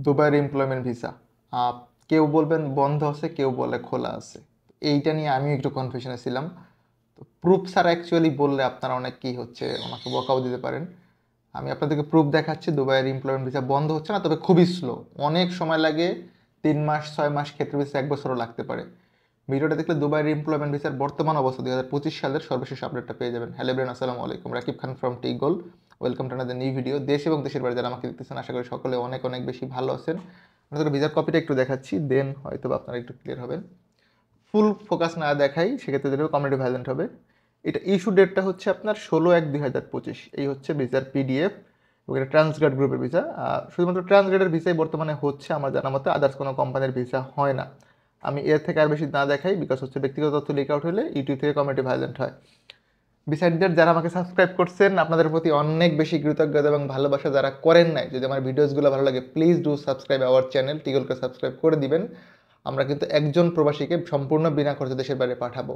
দুবাইয়ের employment visa কেউ বলবেন বন্ধ আছে, কেউ বলে খোলা আছে। এইটা নিয়ে আমি একটু কনফিউশনে ছিলাম। তো প্রুফ ছাড়া অ্যাকচুয়ালি বললে আপনারা অনেক কী হচ্ছে আমাকে বকাও দিতে পারেন। আমি আপনাদেরকে প্রুফ দেখাচ্ছি দুবাইয়ের এমপ্লয়মেন্ট ভিসা বন্ধ হচ্ছে না, তবে খুবই স্লো। অনেক সময় লাগে, 3 মাস 6 মাস, ক্ষেত্রে ভিসা 1 বছরও লাগতে পারে। ভিডিওটা দেখলে দুবাইয়ের এমপ্লয়মেন্ট ভিসার বর্তমান অবস্থা 2025 সালের সর্বশেষ আপডেটটা পেয়ে যাবেন। হ্যালো ব্রেন, আসসালামু আলাইকুম, রাকিব খান ফ্রম টিগোল। Welcome to another new video. দেশ এবং দেশের বাইরে যারা আমাকে দেখতেছেন, আশা করি সকলে অনেক অনেক বেশি ভালো আছেন। আপনাদের ভিসার কপিটা একটু দেখাচ্ছি, দেন হয়তো আপনারা একটু ক্লিয়ার হবেন। ফুল ফোকাস না দেখাই সেক্ষেত্রে যেটা কমিউনিটি ভাইলেন্ট হবে। এটা ইস্যু ডেটটা হচ্ছে আপনার 16/1/2025। এই হচ্ছে ভিসার পিডিএফ এবং এটা ট্রান্সগার্ড গ্রুপের ভিসা। শুধুমাত্র ট্রান্সগার্ডের ভিসাই বর্তমানে হচ্ছে আমার জানা মতো, আদার্স কোনো কোম্পানির ভিসা হয় না। আমি এর থেকে আর বেশি না দেখাই, বিকজ হচ্ছে ব্যক্তিগত তথ্য লিক আউট হলে ইউটিউব থেকে কমিউনিটি ভাইলেন্ট হয়। বিসাইডদের যারা আমাকে সাবস্ক্রাইব করছেন, আপনাদের প্রতি অনেক বেশি কৃতজ্ঞতা এবং ভালোবাসা। যারা করেন নাই, যদি আমার ভিডিওসগুলো ভালো লাগে, please do subscribe our channel, টিগলকে সাবস্ক্রাইব করে দিবেন। আমরা কিন্তু একজন প্রবাসীকে সম্পূর্ণ বিনা খরচে দেশের বাইরে পাঠাবো।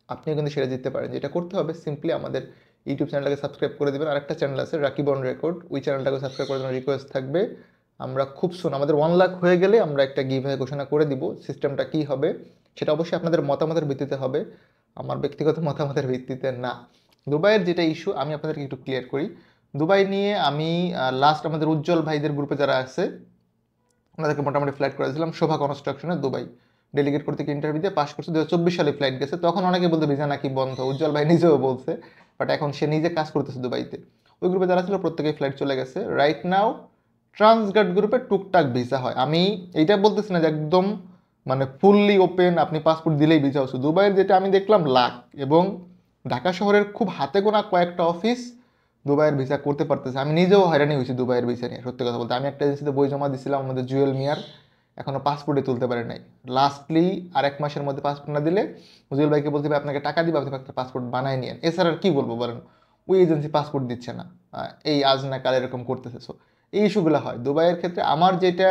আপনিও কিন্তু সেটা জিততে পারেন। যেটা করতে হবে, সিম্পলি আমাদের ইউটিউব চ্যানেলটাকে সাবস্ক্রাইব করে দেবেন। আরেকটা চ্যানেল আছে রাকিব অন রেকর্ড, ওই চ্যানেলটাকে সাবস্ক্রাইব করার জন্য রিকোয়েস্ট থাকবে। আমরা খুব সুন আমাদের 1 লাখ হয়ে গেলে আমরা একটা গিভওয়ে ঘোষণা করে দিব। সিস্টেমটা কী হবে সেটা অবশ্যই আপনাদের মতামতের ভিত্তিতে হবে, আমার ব্যক্তিগত মতামতের ভিত্তিতে না। দুবাইয়ের যেটা ইস্যু আমি আপনাদেরকে একটু ক্লিয়ার করি। দুবাই নিয়ে আমি লাস্ট আমাদের উজ্জ্বল ভাইদের গ্রুপে যারা আছে ওনাদেরকে মোটামুটি ফ্লাইট করেছিলাম শোভা কনস্ট্রাকশনে দুবাই। ডেলিগেট করতে ইন্টারভিউ দিয়ে পাস করছে, 2024 সালে ফ্লাইট গেছে। তখন অনেকে বলতে ভিসা নাকি বন্ধ, উজ্জ্বল ভাই নিজেও বলছে, বাট এখন সে নিজে কাজ করতেছে দুবাইতে। ওই গ্রুপে যারা ছিল প্রত্যেকেই ফ্লাইট চলে গেছে। রাইট নাও ট্রান্সগার্ড গ্রুপে টুকটাক ভিসা হয়। আমি এইটা বলতেছি না যে একদম মানে ফুললি ওপেন, আপনি পাসপোর্ট দিলেই ভিসা হচ্ছে। দুবাইয়ের যেটা আমি দেখলাম লাখ, এবং ঢাকা শহরের খুব হাতে গোনা কয়েকটা অফিস দুবাইয়ের ভিসা করতে পারতেছে। আমি নিজেও হয়রানি হয়েছি দুবাইয়ের ভিসা নিয়ে, সত্যি কথা বলতে। আমি একটা এজেন্সিতে বই জমা দিয়েছিলাম, আমাদের জুয়েল মিয়ার, এখনও পাসপোর্টে তুলতে পারে নাই। লাস্টলি আর 1 মাসের মধ্যে পাসপোর্ট না দিলে জুয়েল ভাইকে বলতে হবে আপনাকে টাকা দিবে, আপনি একটা পাসপোর্ট বানায় নিয়েন। এছাড়া আর কী বলবো বলেন, ওই এজেন্সি পাসপোর্ট দিচ্ছে না, এই আজ না কাল এরকম করতেছে। সো এই ইস্যুগুলো হয় দুবাইয়ের ক্ষেত্রে। আমার যেটা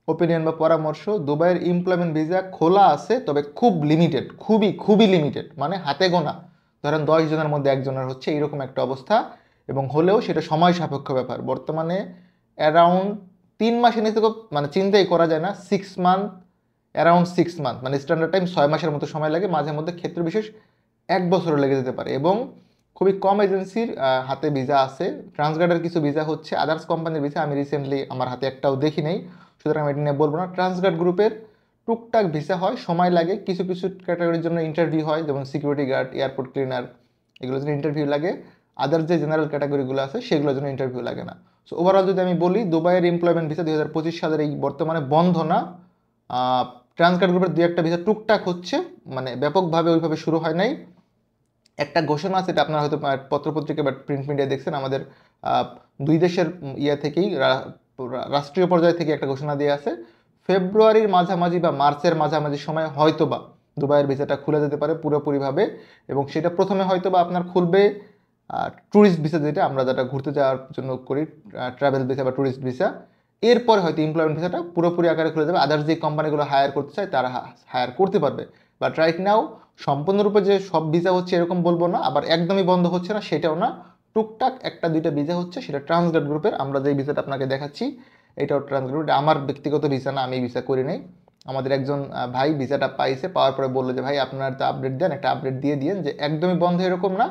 ওপিনিয়ন বা পরামর্শ, দুবাইয়ের এমপ্লয়মেন্ট ভিসা খোলা আছে, তবে খুব লিমিটেড, খুবই খুবই লিমিটেড, মানে হাতে গোনা। ধরেন 10 জনের মধ্যে একজনের হচ্ছে এইরকম একটা অবস্থা, এবং হলেও সেটা সময় সাপেক্ষ ব্যাপার। বর্তমানে অ্যারাউন্ড 3 মাসের নিচে মানে চিন্তাই করা যায় না। 6 মান্থ, অ্যারাউন্ড 6 মান্থ, মানে স্ট্যান্ডার্ড টাইম 6 মাসের মতো সময় লাগে। মাঝে মধ্যে ক্ষেত্র বিশেষ 1 বছরও লেগে যেতে পারে, এবং খুবই কম এজেন্সির হাতে ভিসা আছে। ট্রান্সগার্ডের কিছু ভিসা হচ্ছে, আদার্স কোম্পানির ভিসা আমি রিসেন্টলি আমার হাতে একটাও দেখি নেই, সুতরাং আমি এটা নিয়ে বলবো না। ট্রান্সগার্ড গ্রুপের টুকটাক ভিসা হয়, সময় লাগে। কিছু কিছু ক্যাটাগরির জন্য ইন্টারভিউ হয়, যেমন সিকিউরিটি গার্ড, এয়ারপোর্ট ক্লিনার, এগুলোর জন্য ইন্টারভিউ লাগে। আদার্স যে জেনারেল ক্যাটাগরিগুলো আছে সেগুলোর জন্য ইন্টারভিউ লাগে না। সো ওভারঅল যদি আমি বলি, দুবাইয়ের এমপ্লয়মেন্ট ভিসা 2025 সালের এই বর্তমানে বন্ধ না। ট্রান্সগার্ড গ্রুপের 2-1টা ভিসা টুকটাক হচ্ছে, মানে ব্যাপকভাবে ওইভাবে শুরু হয় নাই। একটা ঘোষণা আছে, এটা আপনারা হয়তো পত্রপত্রিকা বা প্রিন্ট মিডিয়া দেখছেন, আমাদের দুই দেশের ইয়ে থেকেই, রাষ্ট্রীয় পর্যায় থেকে একটা ঘোষণা দিয়ে আছে। ফেব্রুয়ারির মাঝামাঝি বা মার্চের মাঝামাঝি সময় হয়তোবা দুবাইয়ের ভিসাটা খুলে যেতে পারে পুরোপুরিভাবে, এবং সেটা প্রথমে হয়তোবা আপনার খুলবে ট্যুরিস্ট ভিসা, যেটা আমরা যেটা ঘুরতে যাওয়ার জন্য করি, ট্রাভেল ভিসা বা ট্যুরিস্ট ভিসা। এরপরে হয়তো এমপ্লয়মেন্ট ভিসাটা পুরোপুরি আকারে খুলে যাবে। আদার্স যে কোম্পানিগুলো হায়ার করতে চায় তারা হায়ার করতে পারবে। বাট রাইট নাও সম্পূর্ণরূপে যে সব ভিসা হচ্ছে এরকম বলবো না, আবার একদমই বন্ধ হচ্ছে না সেটাও না। টুকটাক 1-2টা ভিসা হচ্ছে, সেটা ট্রান্সগার্ড গ্রুপের। আমরা যে ভিসাটা আপনাকে দেখাচ্ছি এটাও ট্রান্সগার্ড গ্রুপ। আমার ব্যক্তিগত ভিসা না, আমি ভিসা করি নাই। আমাদের একজন ভাই ভিসাটা পাইছে, পাওয়ার পরে বললো যে ভাই আপনার তো আপডেট দেন, একটা আপডেট দিয়ে দিন যে একদমই বন্ধ এরকম না,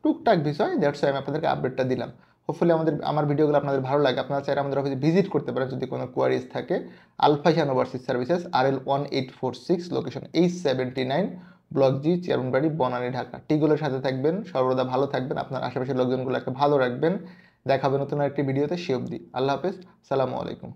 টুকটাক বিষয়। দ্যাটস ওয়াই আমি আপনাদেরকে আপডেটটা দিলাম। হোপফুলি আমার ভিডিওগুলো আপনাদের ভালো লাগে। আপনারা চাইলে আমাদের অফিসে ভিজিট করতে পারেন যদি কোনো কোয়ারিজ থাকে। আলফাইহান overseas services, RL1846, location H79, block G, চেয়ারম্যানবাড়ি, বনানী, ঢাকা। টিগলের সাথে থাকবেন, সর্বদা ভালো থাকবেন, আপনার আশেপাশের লোকজনগুলোকে ভালো রাখবেন। দেখা হবে নতুন একটি ভিডিওতে। সে অবধি আল্লাহ হাফেজ, সালামু আলাইকুম।